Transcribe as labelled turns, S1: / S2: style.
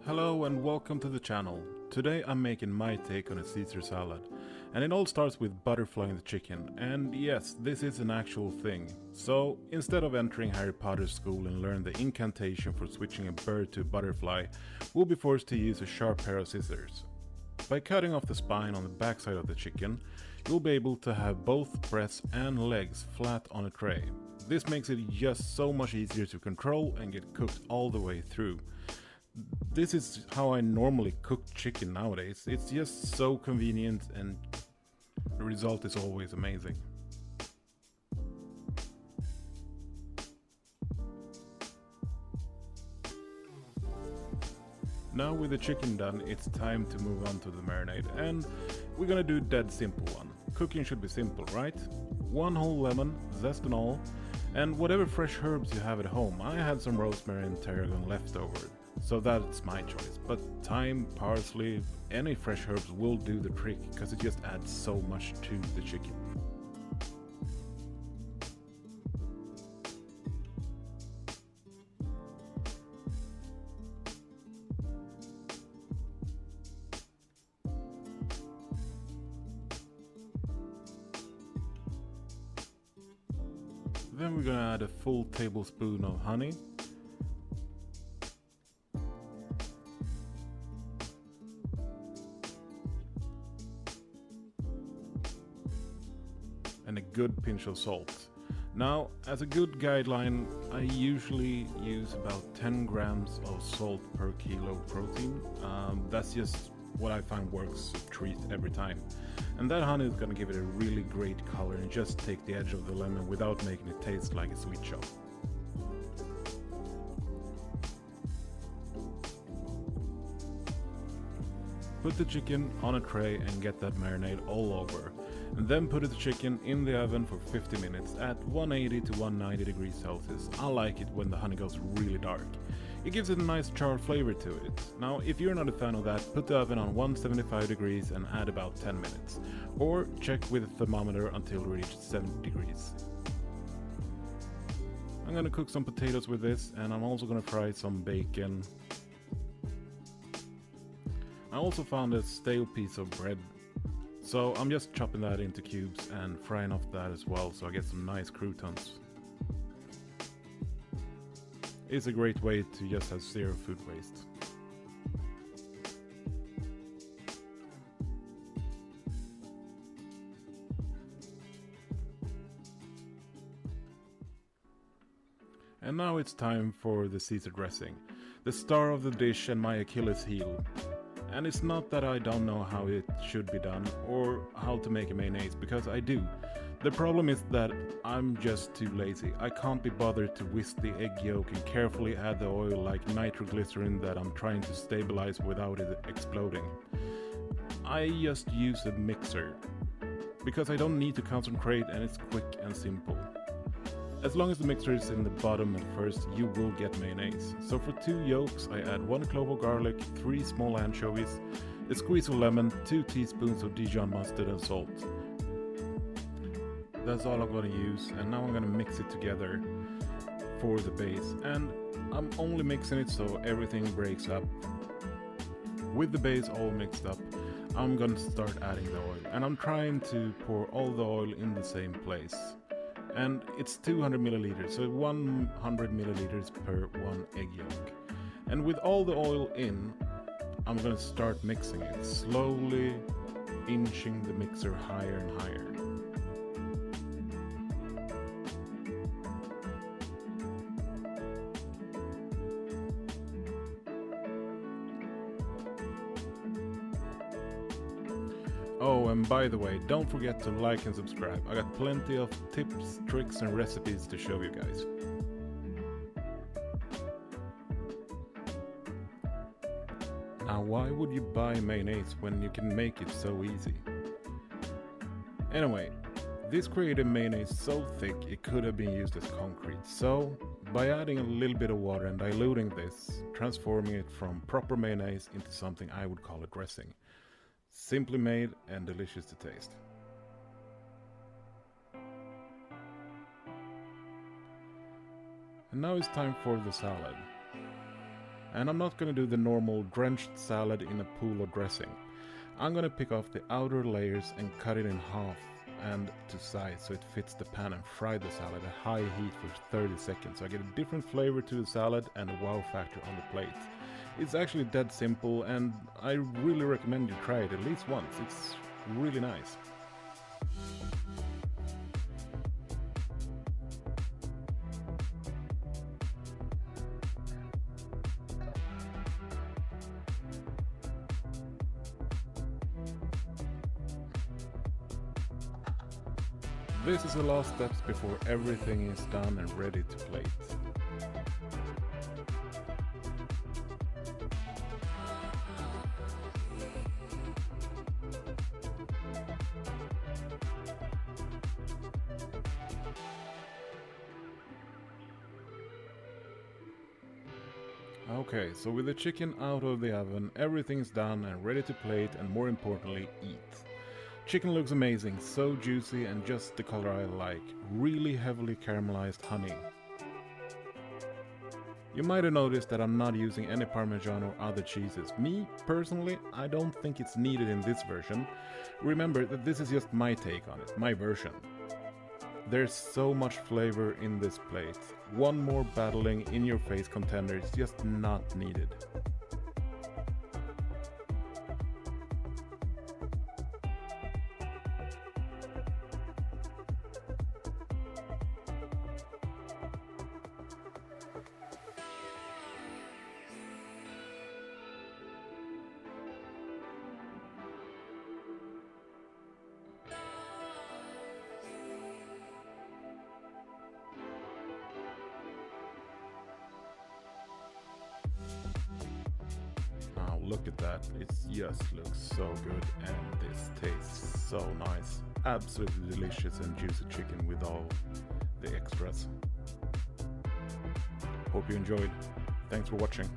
S1: Hello and welcome to the channel. Today I'm making my take on a Caesar salad. And it all starts with butterflying the chicken. And yes, this is an actual thing. So instead of entering Harry Potter's school and learn the incantation for switching a bird to a butterfly, we'll be forced to use a sharp pair of scissors. By cutting off the spine on the backside of the chicken, you'll be able to have both breasts and legs flat on a tray. This makes it just so much easier to control and get cooked all the way through. This is how I normally cook chicken nowadays. It's just so convenient and the result is always amazing. Now with the chicken done, it's time to move on to the marinade, and we're gonna do a dead simple one. Cooking should be simple, right? 1 whole lemon, zest and all, and whatever fresh herbs you have at home. I had some rosemary and tarragon left over, so that's my choice. But thyme, parsley, any fresh herbs will do the trick, because it just adds so much to the chicken. Then we're gonna add a full tablespoon of honey. And a good pinch of salt. Now, as a good guideline, I usually use about 10 grams of salt per kilo protein. That's just what I find works a treat every time. And that honey is gonna give it a really great color and just take the edge of the lemon without making it taste like a sweet shop. Put the chicken on a tray and get that marinade all over. And then put the chicken in the oven for 50 minutes at 180 to 190 degrees Celsius. I like it when the honey goes really dark. It gives it a nice charred flavor to it. Now, if you're not a fan of that, put the oven on 175 degrees and add about 10 minutes. Or check with a thermometer until it reaches 70 degrees. I'm gonna cook some potatoes with this, and I'm also gonna fry some bacon. I also found a stale piece of bread, so I'm just chopping that into cubes and frying off that as well, so I get some nice croutons. It's a great way to just have zero food waste. And now it's time for the Caesar dressing, the star of the dish and my Achilles heel. And it's not that I don't know how it should be done or how to make a mayonnaise, because I do. The problem is that I'm just too lazy. I can't be bothered to whisk the egg yolk and carefully add the oil like nitroglycerin that I'm trying to stabilize without it exploding. I just use a mixer, because I don't need to concentrate and it's quick and simple. As long as the mixer is in the bottom at first, you will get mayonnaise. So for 2 yolks, I add 1 clove of garlic, 3 small anchovies, a squeeze of lemon, 2 teaspoons of Dijon mustard and salt. That's all I'm going to use, and now I'm going to mix it together for the base. And I'm only mixing it so everything breaks up. With the base all mixed up, I'm going to start adding the oil. And I'm trying to pour all the oil in the same place. And it's 200 milliliters, so 100 milliliters per 1 egg yolk. And with all the oil in, I'm gonna start mixing it, slowly inching the mixer higher and higher. Oh, and by the way, don't forget to like and subscribe. I got plenty of tips, tricks and recipes to show you guys. Now, why would you buy mayonnaise when you can make it so easy? Anyway, this created mayonnaise so thick it could have been used as concrete. So, by adding a little bit of water and diluting this, transforming it from proper mayonnaise into something I would call a dressing. Simply made and delicious to taste. And now it's time for the salad. And I'm not gonna do the normal drenched salad in a pool of dressing. I'm gonna pick off the outer layers and cut it in half and to size so it fits the pan and fry the salad at high heat for 30 seconds. So I get a different flavor to the salad and a wow factor on the plate. It's actually dead simple and I really recommend you try it at least once. It's really nice. This is the last steps before everything is done and ready to plate. Okay, so with the chicken out of the oven, everything's done and ready to plate and more importantly, eat. Chicken looks amazing, so juicy and just the color I like. Really heavily caramelized honey. You might have noticed that I'm not using any Parmesan or other cheeses. Me, personally, I don't think it's needed in this version. Remember that this is just my take on it, my version. There's so much flavor in this plate. One more battling in-your-face contender is just not needed. Look at that, it just looks so good and this tastes so nice. Absolutely delicious and juicy chicken with all the extras. Hope you enjoyed. Thanks for watching.